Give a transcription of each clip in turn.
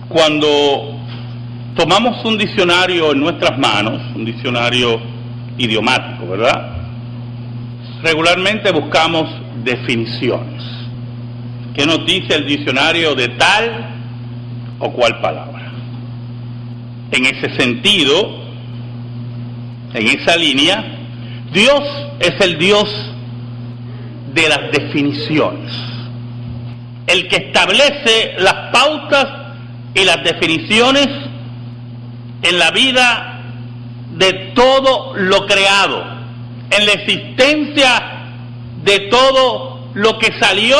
Cuando tomamos un diccionario en nuestras manos, un diccionario idiomático, ¿verdad? Regularmente buscamos definiciones. ¿Qué nos dice el diccionario de tal o cual palabra? En ese sentido, en esa línea, Dios es el Dios de las definiciones, el que establece las pautas y las definiciones en la vida de todo lo creado, en la existencia de todo lo que salió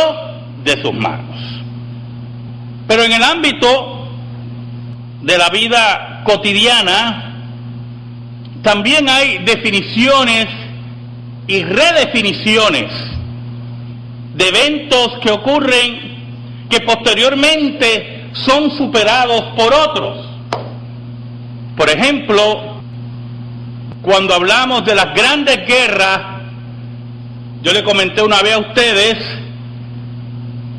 de sus manos. Pero en el ámbito de la vida cotidiana también hay definiciones y redefiniciones de eventos que ocurren que posteriormente son superados por otros. Por ejemplo, cuando hablamos de las grandes guerras, yo le comenté una vez a ustedes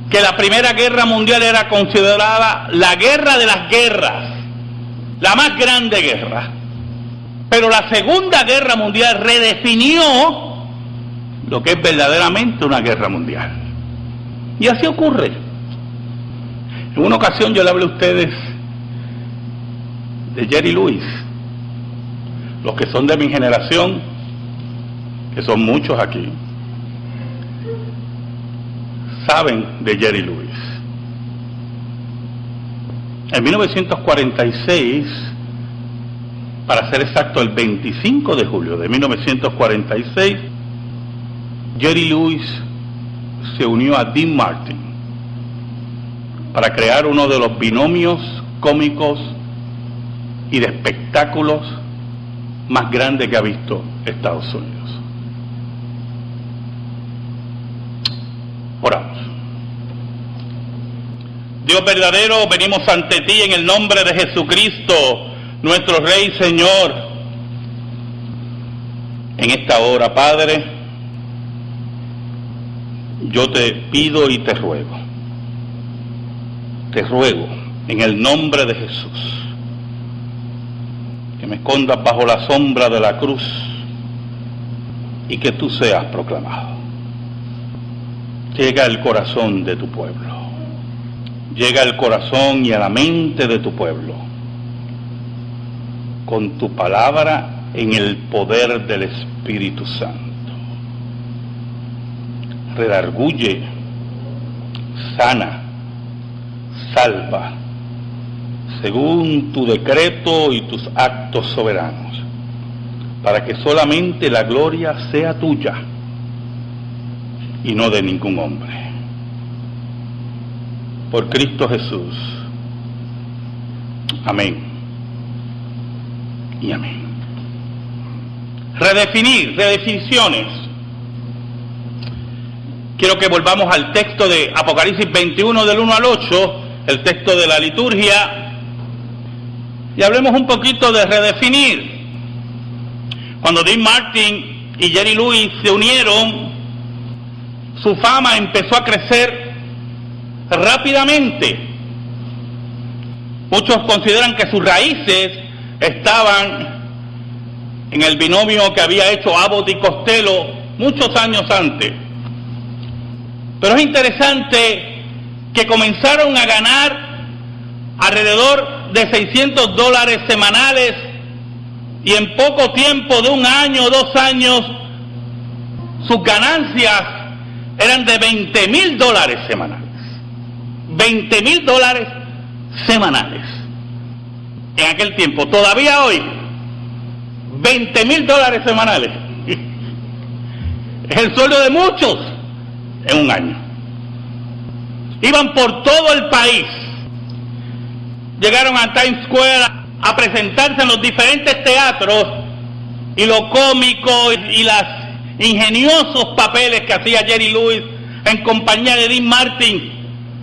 que la Primera Guerra Mundial era considerada la guerra de las guerras, la más grande guerra. Pero la Segunda Guerra Mundial redefinió lo que es verdaderamente una guerra mundial. Y así ocurre. En una ocasión yo le hablé a ustedes de Jerry Lewis. Los que son de mi generación, que son muchos aquí, saben de Jerry Lewis. En 1946, para ser exacto, el 25 de julio de 1946, Jerry Lewis se unió a Dean Martin para crear uno de los binomios cómicos y de espectáculos más grandes que ha visto Estados Unidos. Oramos. Dios verdadero, venimos ante ti en el nombre de Jesucristo, nuestro Rey Señor. En esta hora, Padre, yo te pido y te ruego en el nombre de Jesús, que me escondas bajo la sombra de la cruz y que tú seas proclamado. Llega al corazón de tu pueblo, llega al corazón y a la mente de tu pueblo, con tu palabra en el poder del Espíritu Santo. Redarguye, sana, salva, según tu decreto y tus actos soberanos, para que solamente la gloria sea tuya y no de ningún hombre. Por Cristo Jesús. Amén y amén. Redefiniciones. Quiero que volvamos al texto de Apocalipsis 21 del 1 al 8, el texto de la liturgia, y hablemos un poquito de redefinir. Cuando Dean Martin y Jerry Lewis se unieron, su fama empezó a crecer rápidamente. Muchos consideran que sus raíces estaban en el binomio que había hecho Abbott y Costello muchos años antes. Pero es interesante que comenzaron a ganar alrededor de $600 semanales, y en poco tiempo, de un año o 2 años, sus ganancias eran de $20,000 semanales. $20,000 semanales. En aquel tiempo, todavía hoy, $20,000 semanales. Es el sueldo de muchos en un año. Iban por todo el país. Llegaron a Times Square a presentarse en los diferentes teatros, y lo cómico y los ingeniosos papeles que hacía Jerry Lewis en compañía de Dean Martin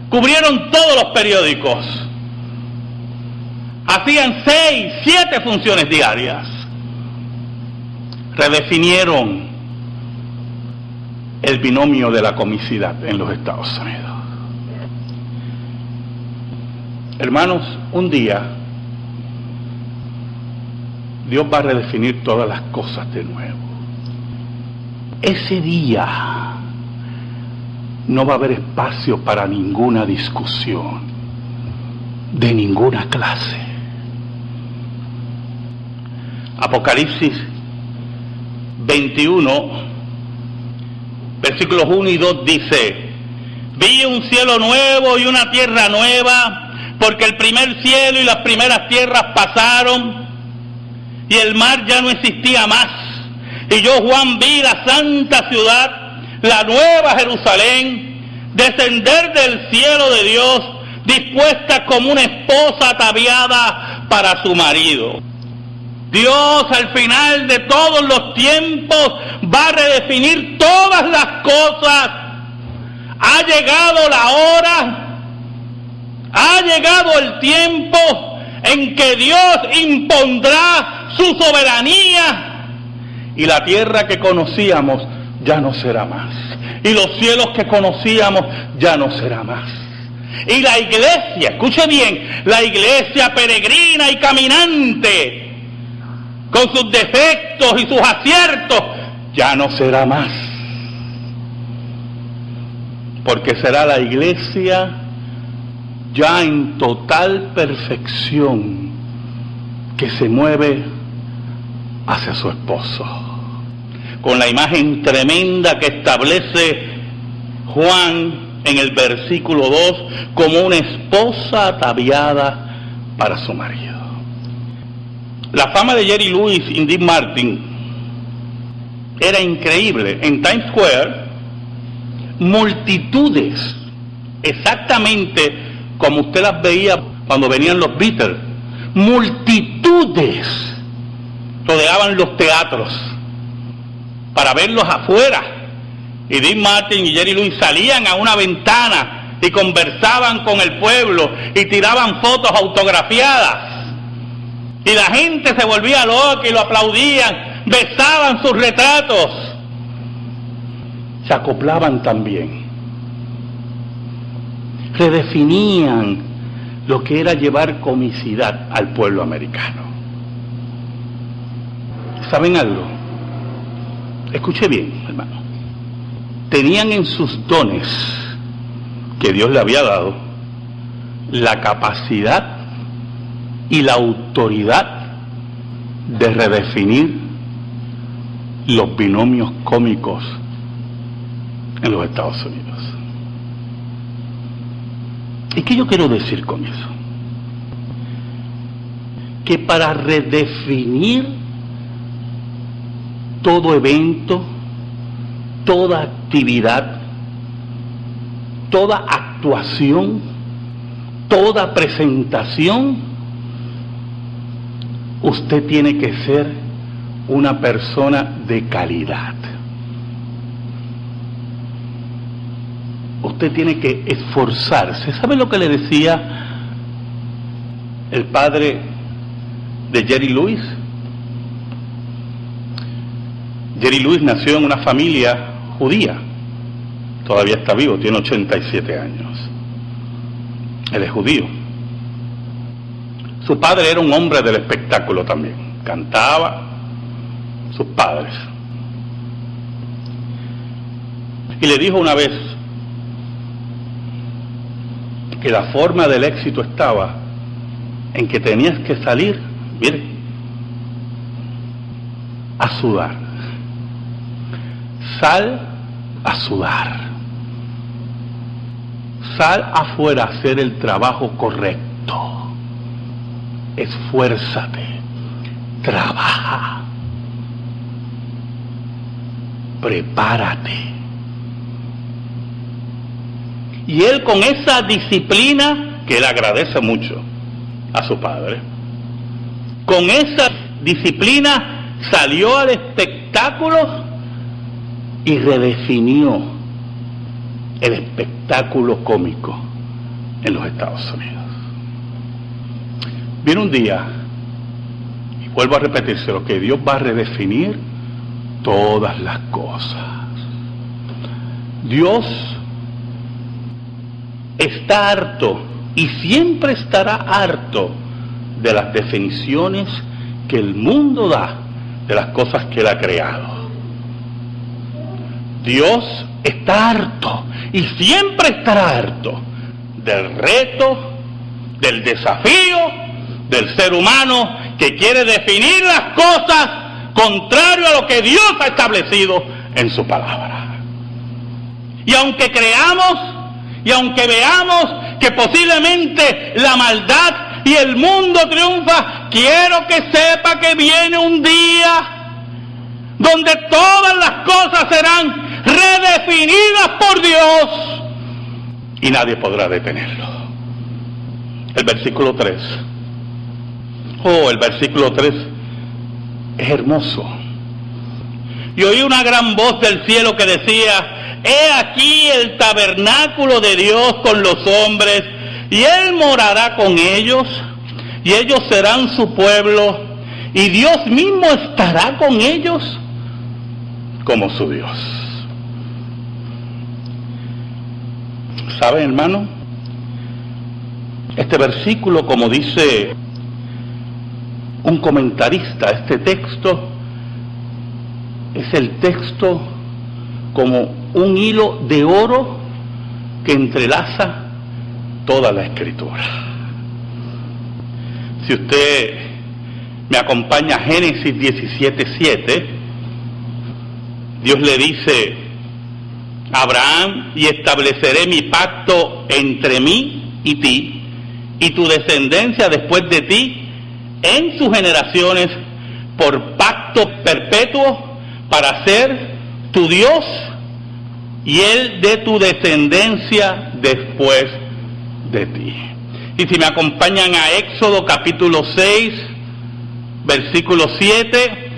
cubrieron todos los periódicos. Hacían 6, 7 funciones diarias. Redefinieron el binomio de la comicidad en los Estados Unidos. Hermanos, un día Dios va a redefinir todas las cosas de nuevo. Ese día no va a haber espacio para ninguna discusión, de ninguna clase. Apocalipsis 21, versículos 1 y 2 dice: vi un cielo nuevo y una tierra nueva, porque el primer cielo y las primeras tierras pasaron, y el mar ya no existía más. Y yo, Juan, vi la santa ciudad, la nueva Jerusalén, descender del cielo de Dios, dispuesta como una esposa ataviada para su marido. Dios, al final de todos los tiempos, va a redefinir todas las cosas. Ha llegado la hora, ha llegado el tiempo en que Dios impondrá su soberanía, y la tierra que conocíamos ya no será más, y los cielos que conocíamos ya no será más. Y la iglesia, escuche bien, la iglesia peregrina y caminante, con sus defectos y sus aciertos, ya no será más, porque será la iglesia ya en total perfección, que se mueve hacia su esposo, con la imagen tremenda que establece Juan en el versículo 2, como una esposa ataviada para su marido. La fama de Jerry Lewis y Dean Martin era increíble. En Times Square, multitudes, exactamente como usted las veía cuando venían los Beatles, multitudes rodeaban los teatros para verlos afuera. Y Dean Martin y Jerry Lewis salían a una ventana y conversaban con el pueblo y tiraban fotos autografiadas. Y la gente se volvía loca y lo aplaudían, besaban sus retratos. Se acoplaban también. Redefinían lo que era llevar comicidad al pueblo americano. ¿Saben algo? Escuche bien, hermano. Tenían en sus dones que Dios le había dado la capacidad y la autoridad de redefinir los binomios cómicos en los Estados Unidos. ¿Y qué yo quiero decir con eso? Que para redefinir todo evento, toda actividad, toda actuación, toda presentación, usted tiene que ser una persona de calidad. Usted tiene que esforzarse. ¿Sabe lo que le decía el padre de Jerry Lewis? Jerry Lewis nació en una familia judía. Todavía está vivo, tiene 87 años. Él es judío. Su padre era un hombre del espectáculo también. Cantaba, sus padres. Y le dijo una vez que la forma del éxito estaba en que tenías que salir, mire, a sudar. Sal a sudar. Sal afuera a hacer el trabajo correcto. Esfuérzate. Trabaja. Prepárate. Y él, con esa disciplina, que él agradece mucho a su padre, con esa disciplina salió al espectáculo y redefinió el espectáculo cómico en los Estados Unidos. Viene un día, y vuelvo a repetirse, lo que Dios va a redefinir todas las cosas. Dios está harto y siempre estará harto de las definiciones que el mundo da de las cosas que Él ha creado. Dios está harto y siempre estará harto del reto, del desafío del ser humano que quiere definir las cosas contrario a lo que Dios ha establecido en su palabra. Y aunque creamos y aunque veamos que posiblemente la maldad y el mundo triunfa, quiero que sepa que viene un día donde todas las cosas serán redefinidas por Dios y nadie podrá detenerlo. El versículo 3. El versículo 3 es hermoso. Y oí una gran voz del cielo que decía: he aquí el tabernáculo de Dios con los hombres, y Él morará con ellos, y ellos serán su pueblo, y Dios mismo estará con ellos como su Dios. ¿Saben, hermano? Este versículo, como dice un comentarista, este texto es el texto como un hilo de oro que entrelaza toda la Escritura. Si usted me acompaña a Génesis 17:7, Dios le dice a Abraham: y estableceré mi pacto entre mí y ti, y tu descendencia después de ti, en sus generaciones, por pacto perpetuo, para ser tu Dios y Él de tu descendencia después de ti. Y si me acompañan a Éxodo capítulo 6, versículo 7,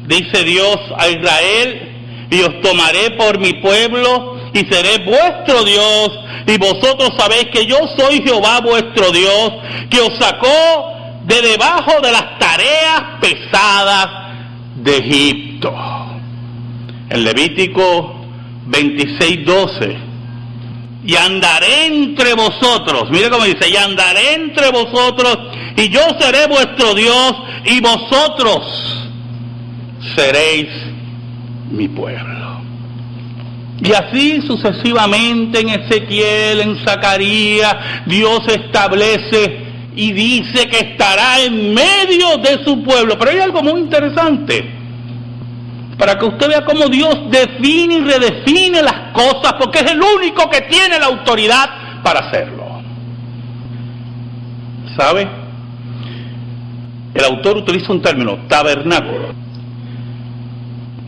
dice Dios a Israel: y os tomaré por mi pueblo y seré vuestro Dios, y vosotros sabéis que yo soy Jehová vuestro Dios, que os sacó de debajo de las tareas pesadas de Egipto. En Levítico 26:12, y andaré entre vosotros, mire cómo dice, y andaré entre vosotros, y yo seré vuestro Dios, y vosotros seréis mi pueblo. Y así sucesivamente en Ezequiel, en Zacarías, Dios establece y dice que estará en medio de su pueblo. Pero hay algo muy interesante, para que usted vea cómo Dios define y redefine las cosas, porque es el único que tiene la autoridad para hacerlo. ¿Sabe? El autor utiliza un término, tabernáculo.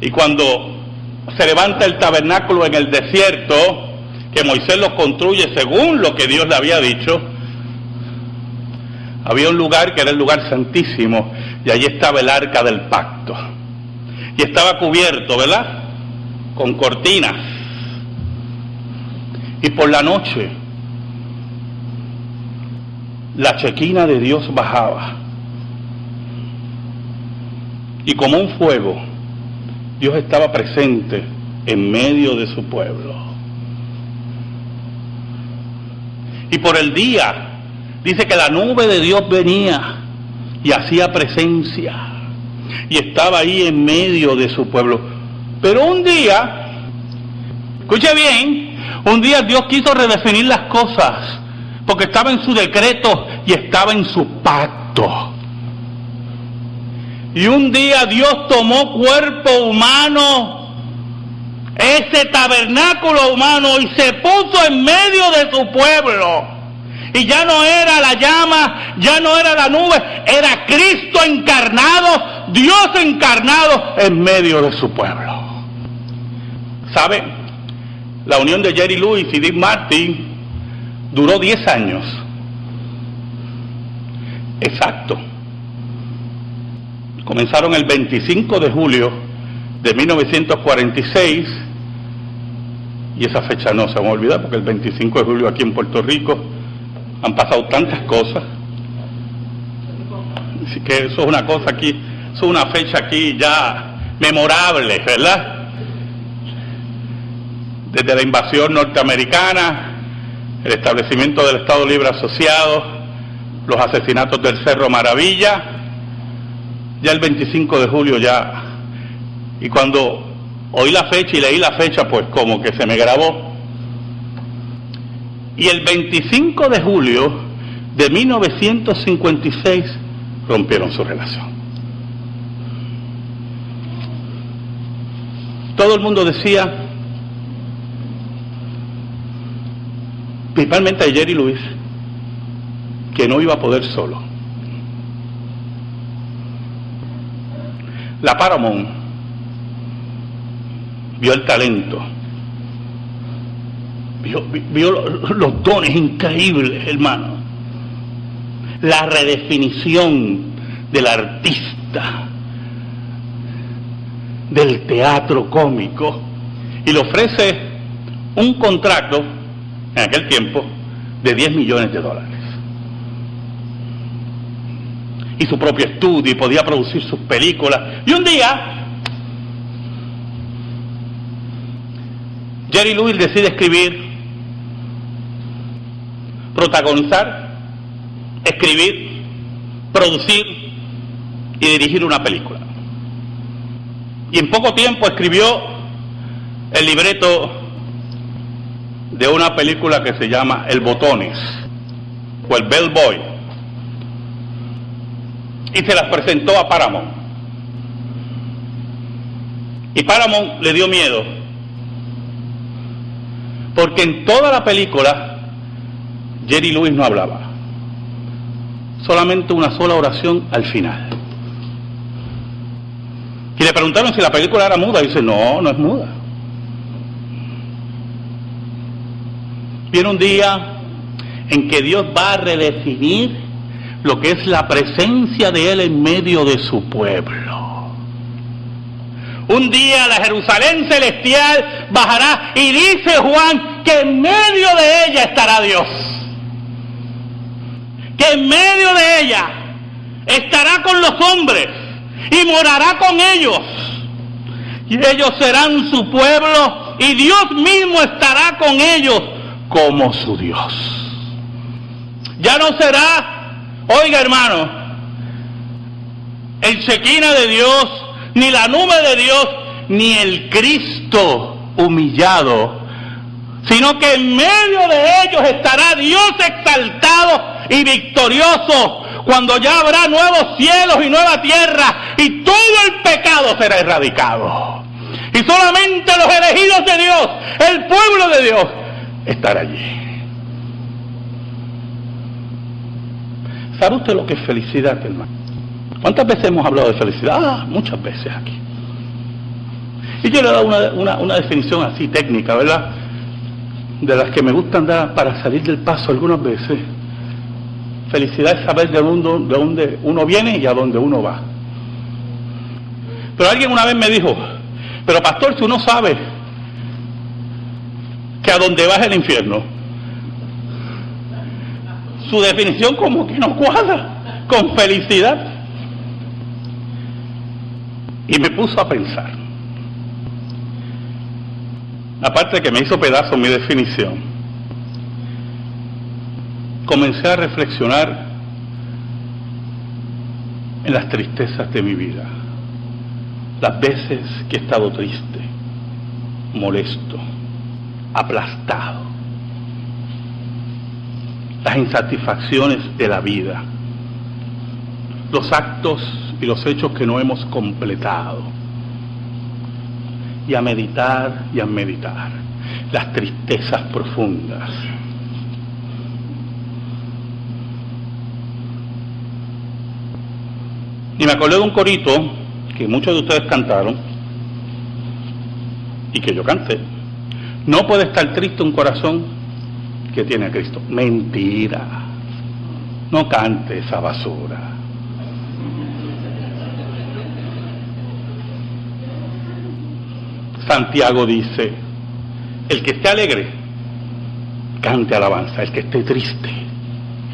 Y cuando se levanta el tabernáculo en el desierto, que Moisés lo construye según lo que Dios le había dicho, había un lugar que era el lugar santísimo, y allí estaba el arca del pacto. Y estaba cubierto, ¿verdad?, con cortinas. Y por la noche, la chequina de Dios bajaba. Y como un fuego, Dios estaba presente en medio de su pueblo. Y por el día, dice que la nube de Dios venía y hacía presencia. Y estaba ahí en medio de su pueblo. Pero un día, escuche bien, un día Dios quiso redefinir las cosas, porque estaba en su decreto y estaba en su pacto. Y un día Dios tomó cuerpo humano, ese tabernáculo humano, y se puso en medio de su pueblo. Y ya no era la llama, ya no era la nube, era Cristo encarnado, Dios encarnado en medio de su pueblo. ¿Sabe? La unión de Jerry Lewis y Dick Martin duró 10 años. Exacto. Comenzaron el 25 de julio de 1946, y esa fecha no se va a olvidar, porque el 25 de julio aquí en Puerto Rico han pasado tantas cosas. Así que eso es una cosa aquí, eso es una fecha aquí ya memorable, ¿verdad? Desde la invasión norteamericana el establecimiento del Estado Libre Asociado, los asesinatos del Cerro Maravilla, ya el 25 de julio ya, y cuando oí la fecha y leí la fecha, pues como que se me grabó. Y el 25 de julio de 1956 rompieron su relación. Todo el mundo decía, principalmente a Jerry Lewis, que no iba a poder solo. La Paramount vio el talento, vio los dones increíbles, hermano, la redefinición del artista, del teatro cómico, y le ofrece un contrato en aquel tiempo de $10 millones, y su propio estudio, y podía producir sus películas. Y un día Jerry Lewis decide escribir, protagonizar, escribir, producir y dirigir una película. Y en poco tiempo escribió el libreto de una película que se llama El Botones o El Bellboy, y se las presentó a Paramount. Y Paramount le dio miedo, porque en toda la película Jerry Lewis no hablaba, solamente una sola oración al final. Y le preguntaron si la película era muda, y dice, no, no es muda. Viene un día en que Dios va a redefinir lo que es la presencia de Él en medio de su pueblo. Un día la Jerusalén celestial bajará, y dice Juan que en medio de ella estará Dios. Que en medio de ella estará con los hombres y morará con ellos. Y ellos serán su pueblo, y Dios mismo estará con ellos como su Dios. Ya no será, oiga hermano, el Shekinah de Dios, ni la nube de Dios, ni el Cristo humillado, sino que en medio de ellos estará Dios exaltado y victorioso, cuando ya habrá nuevos cielos y nueva tierra, y todo el pecado será erradicado, y solamente los elegidos de Dios, el pueblo de Dios, estará allí. ¿Sabe usted lo que es felicidad, hermano? ¿Cuántas veces hemos hablado de felicidad? Muchas veces aquí. Y yo le he dado una definición así técnica, ¿verdad? De las que me gustan dar para salir del paso algunas veces. Felicidad es saber de dónde uno viene y a dónde uno va. Pero alguien una vez me dijo, pero pastor, si uno sabe que a dónde va es el infierno, su definición como que no cuadra con felicidad. Y me puso a pensar. Aparte de que me hizo pedazo mi definición, comencé a reflexionar en las tristezas de mi vida, las veces que he estado triste, molesto, aplastado, las insatisfacciones de la vida, los actos y los hechos que no hemos completado, y a meditar las tristezas profundas. Y me acordé de un corito que muchos de ustedes cantaron y que yo canté. No puede estar triste un corazón que tiene a Cristo. Mentira. No cante esa basura. Santiago dice, el que esté alegre, cante alabanza. El que esté triste,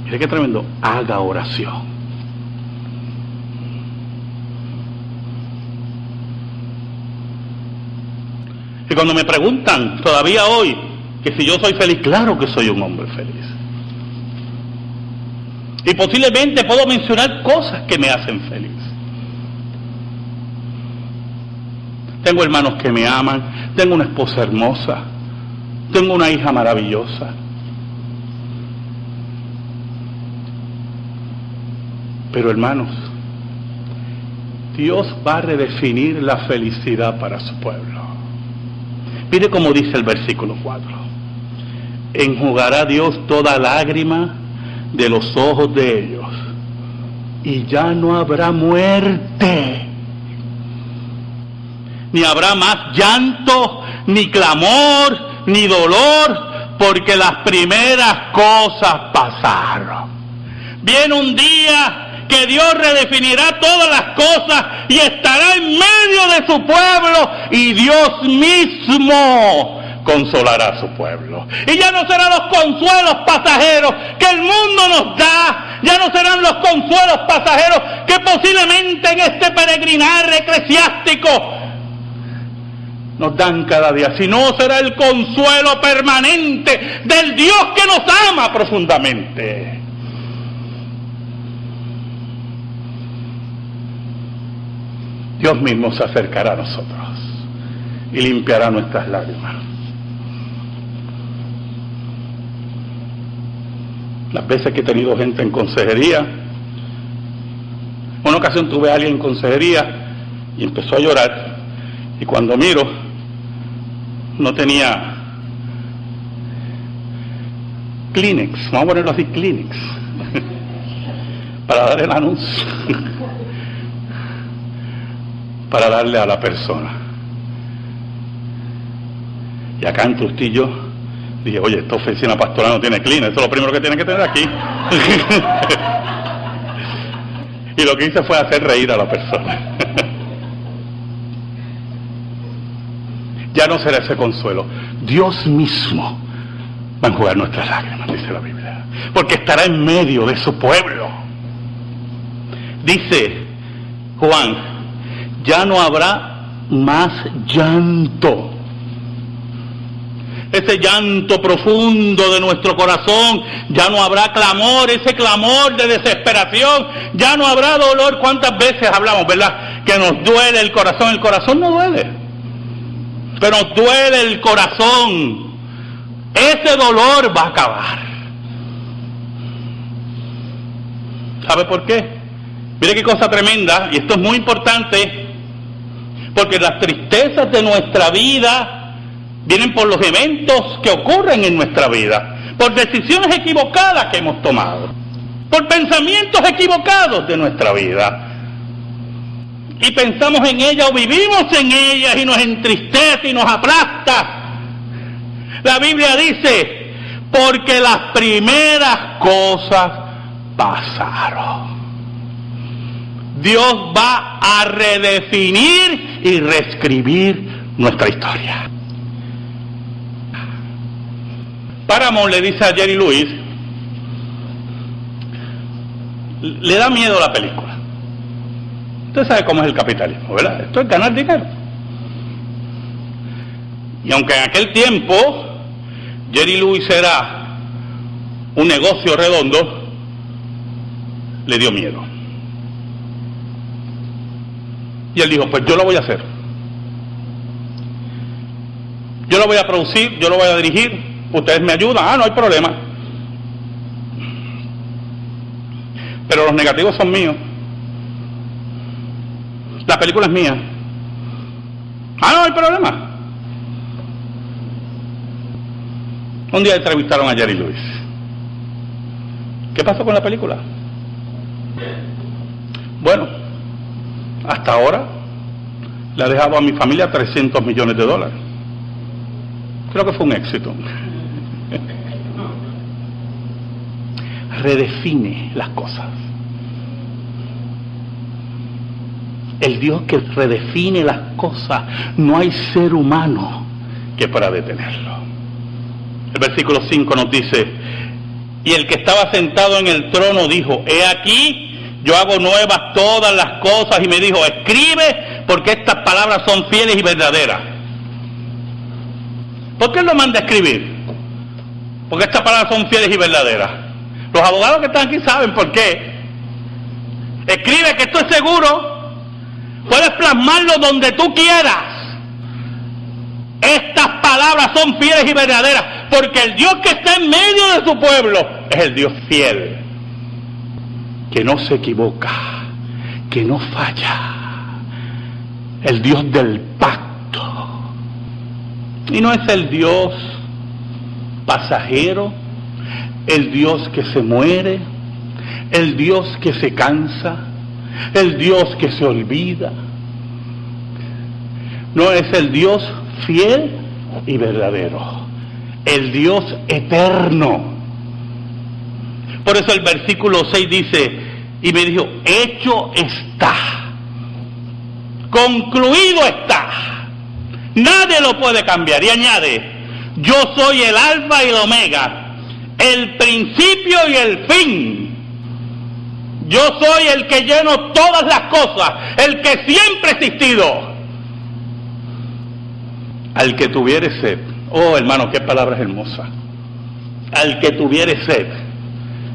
mire qué tremendo, haga oración. Y cuando me preguntan, todavía hoy, que si yo soy feliz, claro que soy un hombre feliz. Y posiblemente puedo mencionar cosas que me hacen feliz. Tengo hermanos que me aman, tengo una esposa hermosa, tengo una hija maravillosa. Pero hermanos, Dios va a redefinir la felicidad para su pueblo. Mire cómo dice el versículo 4. Enjugará Dios toda lágrima de los ojos de ellos, y ya no habrá muerte, ni habrá más llanto, ni clamor, ni dolor, porque las primeras cosas pasaron. Viene un día que Dios redefinirá todas las cosas y estará en medio de su pueblo, y Dios mismo consolará a su pueblo. Y ya no serán los consuelos pasajeros que el mundo nos da, ya no serán los consuelos pasajeros que posiblemente en este peregrinar eclesiástico nos dan cada día, sino será el consuelo permanente del Dios que nos ama profundamente. Dios mismo se acercará a nosotros y limpiará nuestras lágrimas. Las veces que he tenido gente en consejería, una ocasión tuve a alguien en consejería y empezó a llorar, y cuando miro no tenía Kleenex, vamos a ponerlo así, Kleenex, para dar el anuncio, para darle a la persona. Y acá en Trujillo dije, oye, esta oficina pastoral no tiene Kleenex, eso es lo primero que tiene que tener aquí. Y lo que hice fue hacer reír a la persona. Ya no será ese consuelo. Dios mismo va a enjugar nuestras lágrimas, dice la Biblia, porque estará en medio de su pueblo. Dice Juan, ya no habrá más llanto. Ese llanto profundo de nuestro corazón, ya no habrá clamor, ese clamor de desesperación, ya no habrá dolor. ¿Cuántas veces hablamos, verdad? Que nos duele el corazón no duele, pero nos duele el corazón. Ese dolor va a acabar. ¿Sabe por qué? Mire qué cosa tremenda, y esto es muy importante, porque las tristezas de nuestra vida vienen por los eventos que ocurren en nuestra vida, por decisiones equivocadas que hemos tomado, por pensamientos equivocados de nuestra vida. Y pensamos en ellas o vivimos en ellas y nos entristece y nos aplasta. La Biblia dice, porque las primeras cosas pasaron. Dios va a redefinir y reescribir nuestra historia. Paramount le dice a Jerry Lewis, le da miedo la película. Usted sabe cómo es el capitalismo, ¿verdad? Esto es ganar dinero. Y aunque en aquel tiempo Jerry Lewis era un negocio redondo, le dio miedo. Y él dijo, pues yo lo voy a hacer. Yo lo voy a producir, yo lo voy a dirigir. Ustedes me ayudan, no hay problema. Pero los negativos son míos. La película es mía. No hay problema. Un día entrevistaron a Jerry Lewis. ¿Qué pasó con la película? Bueno, hasta ahora le ha dejado a mi familia $300 millones. Creo que fue un éxito. Redefine las cosas. El Dios que redefine las cosas, no hay ser humano que pueda detenerlo. El versículo 5 nos dice, y el que estaba sentado en el trono dijo, he aquí, yo hago nuevas todas las cosas, y me dijo, escribe, porque estas palabras son fieles y verdaderas. ¿Por qué él lo manda a escribir? Porque estas palabras son fieles y verdaderas. Los abogados que están aquí saben por qué. Escribe que esto es seguro. Puedes plasmarlo donde tú quieras. Estas palabras son fieles y verdaderas, porque el Dios que está en medio de su pueblo es el Dios fiel, que no se equivoca, que no falla, el Dios del pacto. Y no es el Dios pasajero, el Dios que se muere, el Dios que se cansa, el Dios que se olvida. No es el Dios fiel y verdadero, el Dios eterno. Por eso el versículo 6 dice, y me dijo, hecho está, concluido está, nadie lo puede cambiar. Y añade, yo soy el alfa y el omega, el principio y el fin. Yo soy el que lleno todas las cosas, el que siempre ha existido. Al que tuviere sed, oh hermano, qué palabras hermosas. Al que tuviere sed,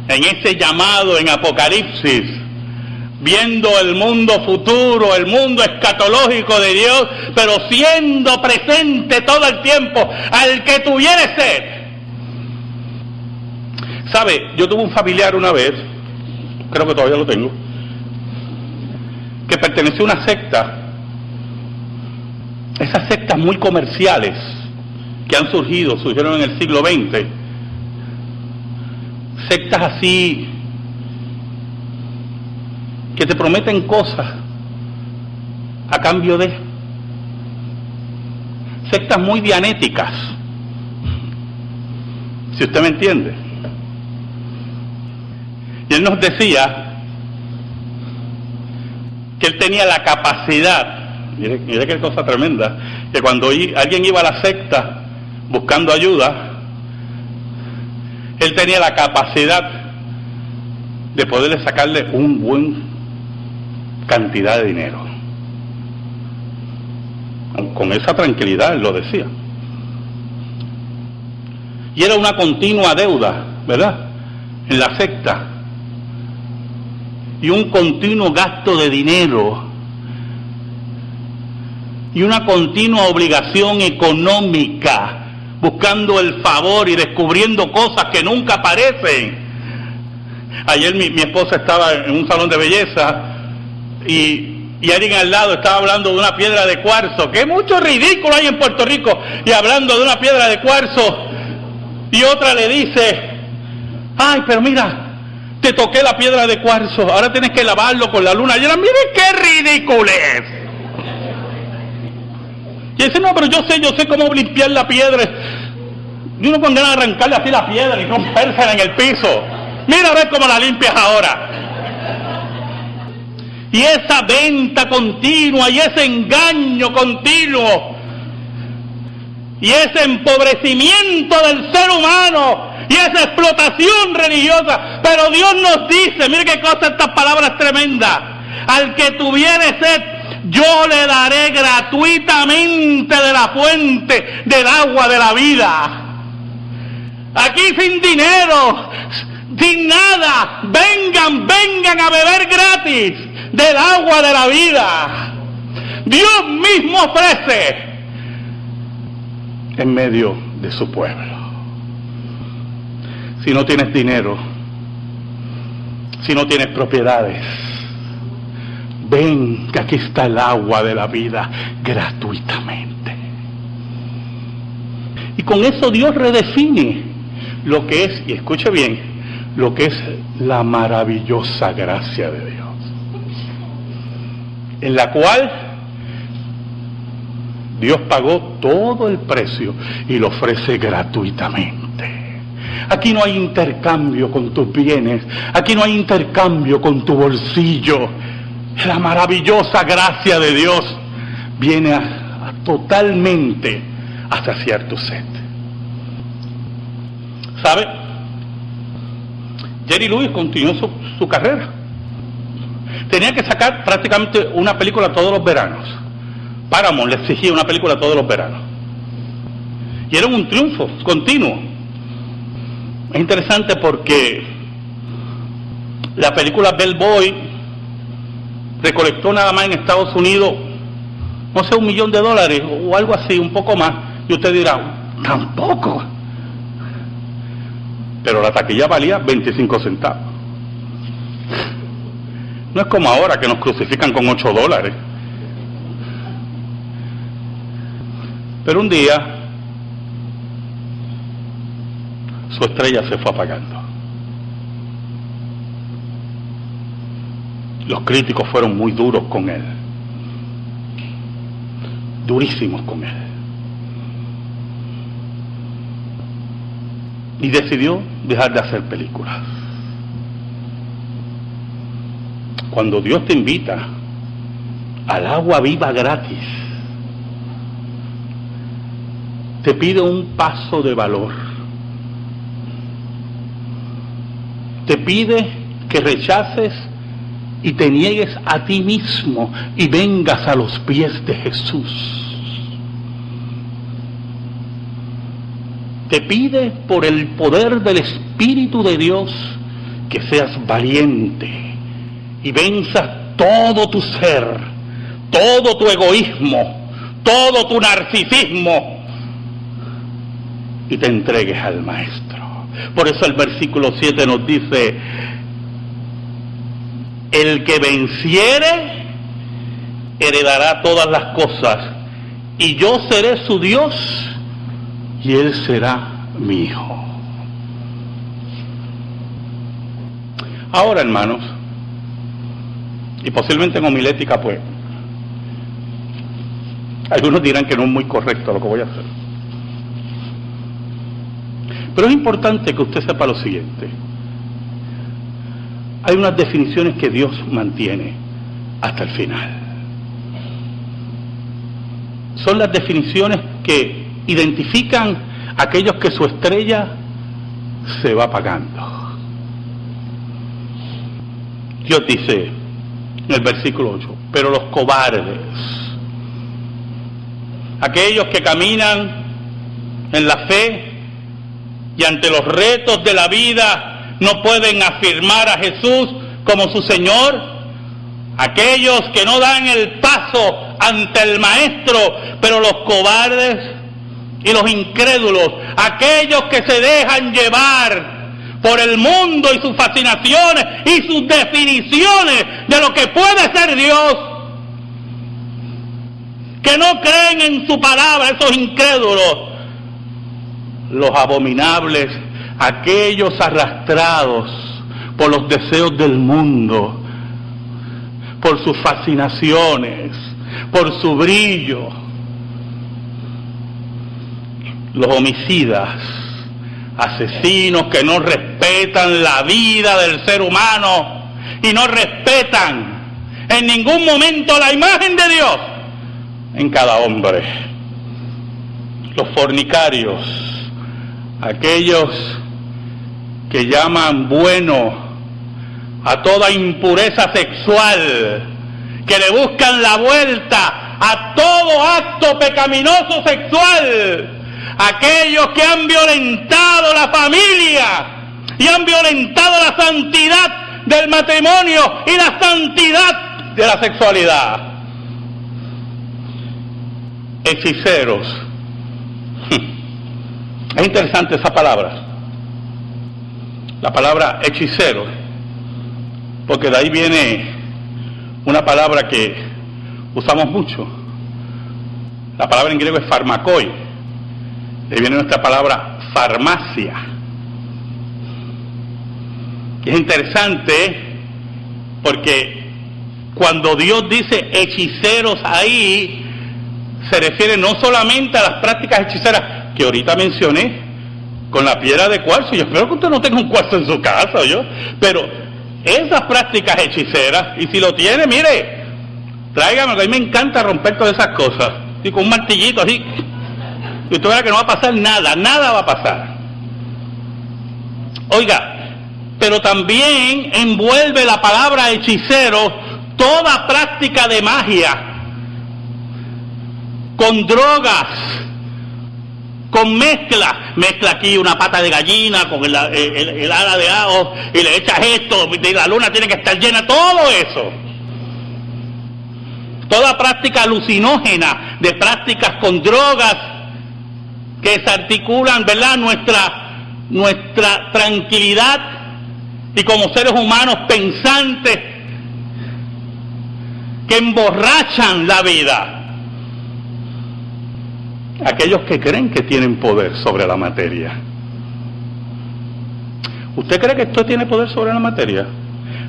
en ese llamado en Apocalipsis, viendo el mundo futuro, el mundo escatológico de Dios, pero siendo presente todo el tiempo, al que tuviere sed. ¿Sabe? Yo tuve un familiar una vez, creo que todavía lo tengo, que perteneció a una secta. Esas sectas muy comerciales que han surgieron en el siglo XX, sectas así que te prometen cosas a cambio de, sectas muy dianéticas, si usted me entiende. Y él nos decía que él tenía la capacidad, mire qué cosa tremenda, que cuando alguien iba a la secta buscando ayuda, él tenía la capacidad de poderle sacarle un buen cantidad de dinero. Con esa tranquilidad él lo decía. Y era una continua deuda, ¿verdad?, en la secta, y un continuo gasto de dinero, y una continua obligación económica, buscando el favor y descubriendo cosas que nunca aparecen. Ayer mi esposa estaba en un salón de belleza y alguien al lado estaba hablando de una piedra de cuarzo, que mucho ridículo hay en Puerto Rico, y hablando de una piedra de cuarzo, y otra le dice, ay, pero mira, te toqué la piedra de cuarzo, ahora tienes que lavarlo con la luna. Y ella, mire qué ridiculez. Y dice, no, pero yo sé cómo limpiar la piedra. Y uno con ganas de arrancarle así la piedra y rompérsela en el piso. Mira a ver cómo la limpias ahora. Y esa venta continua, y ese engaño continuo, y ese empobrecimiento del ser humano, y esa explotación religiosa. Pero Dios nos dice, mire qué cosa estas palabras tremendas, al que tuviere sed, yo le daré gratuitamente de la fuente del agua de la vida. Aquí sin dinero, sin nada, vengan a beber gratis del agua de la vida. Dios mismo ofrece en medio de su pueblo. Si no tienes dinero, si no tienes propiedades, ven que aquí está el agua de la vida gratuitamente. Y con eso Dios redefine lo que es, y escuche bien, lo que es la maravillosa gracia de Dios, en la cual Dios pagó todo el precio y lo ofrece gratuitamente. Aquí no hay intercambio con tus bienes, aquí no hay intercambio con tu bolsillo. La maravillosa gracia de Dios viene a totalmente a saciar tu sed. ¿Sabe? Jerry Lewis continuó su carrera. Tenía que sacar prácticamente una película todos los veranos. Paramount le exigía una película todos los veranos. Y era un triunfo continuo. Es interesante porque la película Bellboy recolectó nada más en Estados Unidos, no sé, $1 millón o algo así, un poco más. Y usted dirá, tampoco. Pero la taquilla valía 25 centavos. No es como ahora que nos crucifican con $8. Pero un día su estrella se fue apagando. Los críticos fueron muy duros con él, durísimos con él, y decidió dejar de hacer películas. Cuando Dios te invita al agua viva gratis, te pide un paso de valor, te pide que rechaces y te niegues a ti mismo y vengas a los pies de Jesús. Te pide por el poder del Espíritu de Dios que seas valiente y venzas todo tu ser, todo tu egoísmo, todo tu narcisismo y te entregues al Maestro. Por eso el versículo 7 nos dice: el que venciere heredará todas las cosas, y yo seré su Dios y él será mi hijo. Ahora, hermanos, y posiblemente en homilética, pues algunos dirán que no es muy correcto lo que voy a hacer, pero es importante que usted sepa lo siguiente: hay unas definiciones que Dios mantiene hasta el final. Son las definiciones que identifican a aquellos que su estrella se va apagando. Dios dice en el versículo 8: pero los cobardes, aquellos que caminan en la fe y ante los retos de la vida no pueden afirmar a Jesús como su Señor, aquellos que no dan el paso ante el Maestro, pero los cobardes y los incrédulos, aquellos que se dejan llevar por el mundo y sus fascinaciones y sus definiciones de lo que puede ser Dios, que no creen en su palabra, esos incrédulos, los abominables, aquellos arrastrados por los deseos del mundo, por sus fascinaciones, por su brillo, los homicidas, asesinos que no respetan la vida del ser humano y no respetan en ningún momento la imagen de Dios en cada hombre, los fornicarios, aquellos que llaman bueno a toda impureza sexual, que le buscan la vuelta a todo acto pecaminoso sexual, aquellos que han violentado la familia y han violentado la santidad del matrimonio y la santidad de la sexualidad. Hechiceros. Es interesante esa palabra, la palabra hechicero, porque de ahí viene una palabra que usamos mucho. La palabra en griego es farmakoi, de ahí viene nuestra palabra farmacia. Y es interesante porque cuando Dios dice hechiceros ahí, se refiere no solamente a las prácticas hechiceras que ahorita mencioné, con la piedra de cuarzo. Yo espero que usted no tenga un cuarzo en su casa, pero esas prácticas hechiceras, y si lo tiene, mire, tráigame, que a mí me encanta romper todas esas cosas, y con un martillito así, y usted verá que no va a pasar nada, nada va a pasar. Oiga, pero también envuelve la palabra hechicero toda práctica de magia, con drogas, con mezcla aquí una pata de gallina con el ala de ajo y le echas esto, y la luna tiene que estar llena, todo eso. Toda práctica alucinógena, de prácticas con drogas que desarticulan, ¿verdad?, nuestra tranquilidad y como seres humanos pensantes, que emborrachan la vida. Aquellos que creen que tienen poder sobre la materia. ¿Usted cree que esto tiene poder sobre la materia?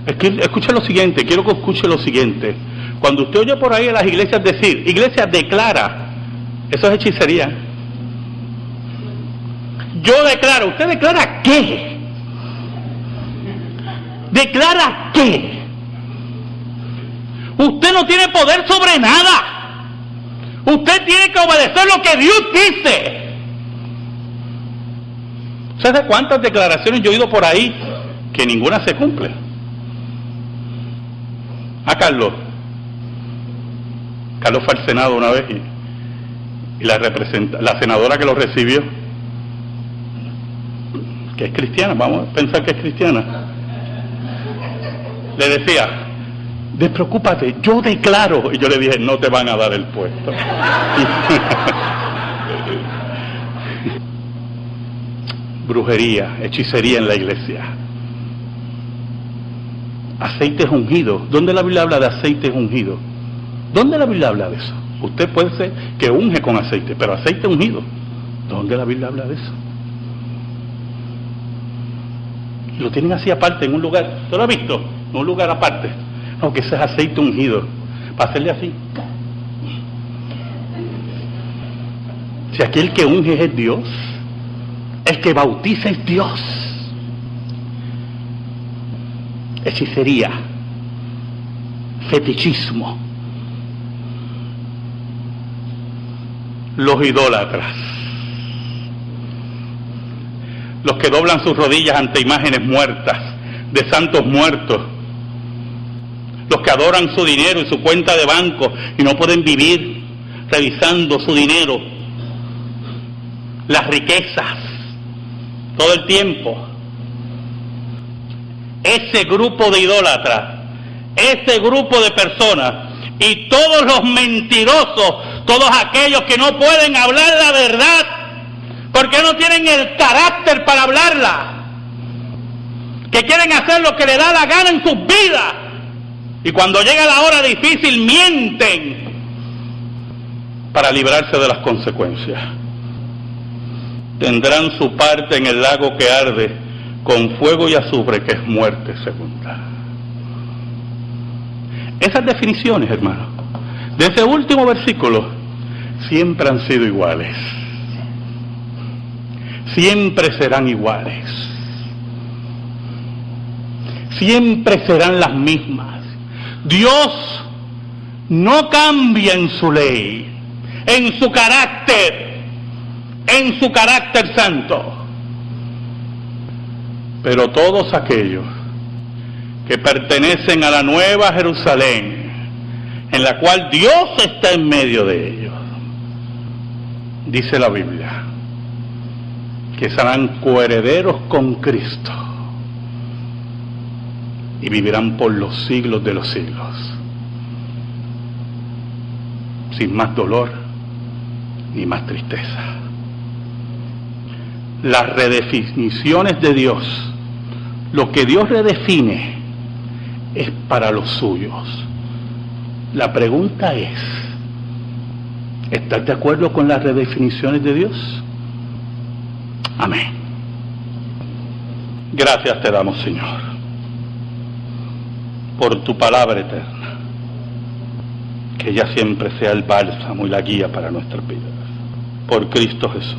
Escuche lo siguiente, quiero que escuche lo siguiente. Cuando usted oye por ahí a las iglesias decir, iglesia declara, eso es hechicería. Yo declaro, ¿usted declara qué? ¿Declara qué? Usted no tiene poder sobre nada. Usted tiene que obedecer lo que Dios dice. ¿Sabes cuántas declaraciones yo he oído por ahí que ninguna se cumple? A Carlos fue al Senado una vez y la senadora que lo recibió, que es cristiana, vamos a pensar que es cristiana, le decía, despreocúpate, yo declaro. Y yo le dije, no te van a dar el puesto. Brujería, hechicería en la iglesia. Aceites ungidos. ¿Dónde la Biblia habla de aceites ungidos? ¿Dónde la Biblia habla de eso? Usted puede ser que unge con aceite, pero aceite ungido, ¿dónde la Biblia habla de eso? Lo tienen así aparte en un lugar. ¿Usted lo ha visto? En un lugar aparte. No, que ese es aceite ungido, para hacerle así. Si aquel que unge es Dios, el que bautiza es Dios. Hechicería, fetichismo, los idólatras, los que doblan sus rodillas ante imágenes muertas, de santos muertos, los que adoran su dinero y su cuenta de banco y no pueden vivir revisando su dinero, las riquezas, todo el tiempo. Ese grupo de idólatras, ese grupo de personas y todos los mentirosos, todos aquellos que no pueden hablar la verdad porque no tienen el carácter para hablarla, que quieren hacer lo que le da la gana en sus vidas, y cuando llega la hora difícil mienten para librarse de las consecuencias. Tendrán su parte en el lago que arde con fuego y azufre, que es muerte segunda. Esas definiciones, hermanos, de ese último versículo, siempre han sido iguales. Siempre serán iguales. Siempre serán las mismas. Dios no cambia en su ley, en su carácter santo. Pero todos aquellos que pertenecen a la nueva Jerusalén, en la cual Dios está en medio de ellos, dice la Biblia, que serán coherederos con Cristo y vivirán por los siglos de los siglos, sin más dolor ni más tristeza. Las redefiniciones de Dios, lo que Dios redefine, es para los suyos. La pregunta es, ¿estás de acuerdo con las redefiniciones de Dios? Amén. Gracias te damos, Señor, por tu palabra eterna, que ella siempre sea el bálsamo y la guía para nuestras vidas. Por Cristo Jesús.